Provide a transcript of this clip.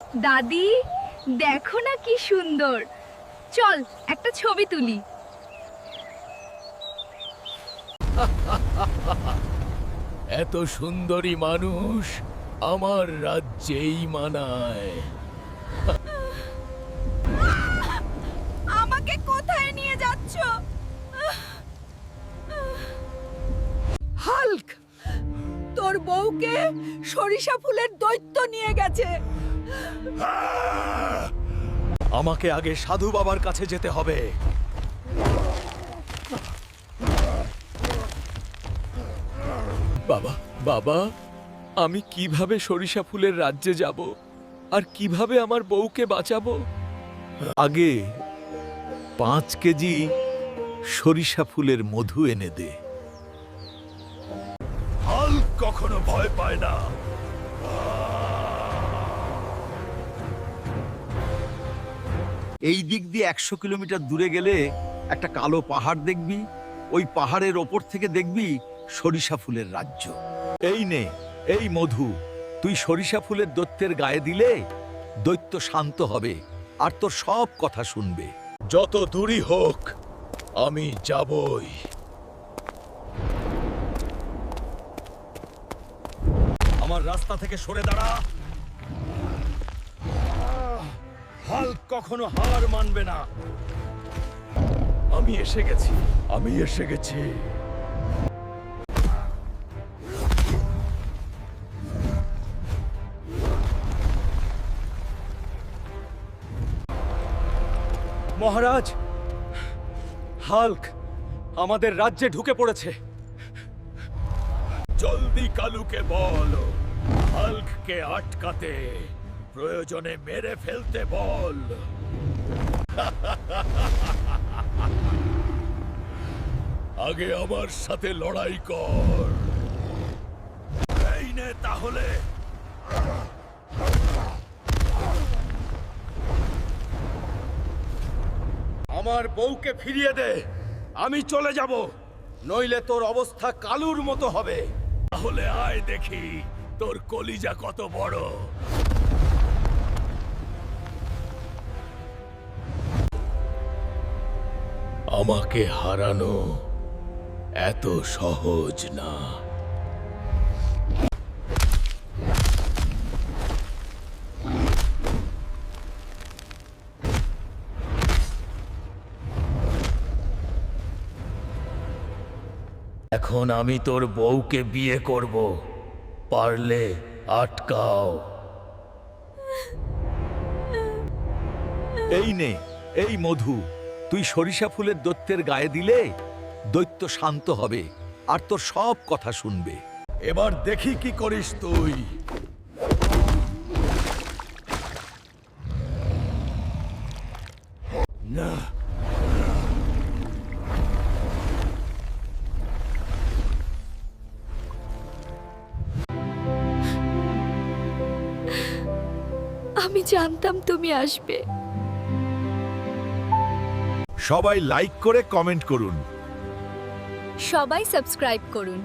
দাদি, দেখো না কি সুন্দর। চল একটা ছবি তুলি। এত সুন্দরী মানুষ আমার রাজ্যেই মানায়। আমাকে কোথায় নিয়ে যাচ্ছ? হাল্ক, তোর বউকে সরিষা ফুলের দৈত্য নিয়ে গেছে। আমাকে আগে সাধু বাবার কাছে যেতে হবে। বাবা, বাবা, আমি কিভাবে সরিষা ফুলের রাজ্যে যাব আর কিভাবে আমার বউকে বাঁচাবো? আগে 5 কেজি সরিষা ফুলের মধু এনে দে। হাল্ক কখনো ভয় পায় না। এই দিক দিয়ে 100 কিলোমিটার দূরে গেলে একটা কালো পাহাড় দেখবি। ওই পাহাড়ের ওপর থেকে দেখবি সরিষা ফুলের রাজ্য। এই নে, এই মধু তুই সরিষা ফুলের দৈত্যের গায়ে দিলে দৈত্য শান্ত হবে আর তোর সব কথা শুনবে। যত দূরই হোক আমি যাবই। আমার রাস্তা থেকে সরে দাঁড়া। হাল্ক কখনো হার মানবে না। আমি এসে গেছি, আমি এসে গেছি। মহারাজ, হাল্ক আমাদের রাজ্যে ঢুকে পড়েছে। জলদি কালুকে বল হাল্ককে আটকাতে, প্রয়োজনে মেরে ফেলতে বল। আগে আমার সাথে লড়াই কর। এই নে তাহলে। আমার বউকে ফিরিয়ে দে, আমি চলে যাব, নইলে তোর অবস্থা কালুর মতো হবে। তাহলে আয় দেখি তোর কলিজা কত বড়। আমাকে হারানো এত সহজ না। এখন আমি তোর বউকে বিয়ে করব, পারলে আটকাও। এই নে, এই মধু তুই সরিষা ফুলের দৈত্যের গায়ে দিলে দৈত্য শান্ত হবে আর তোর সব কথা শুনবে। এবার দেখি কি করিস তুই। না, আমি জানতাম তুমি আসবে। সবাই লাইক করে কমেন্ট করুন। সবাই সাবস্ক্রাইব করুন।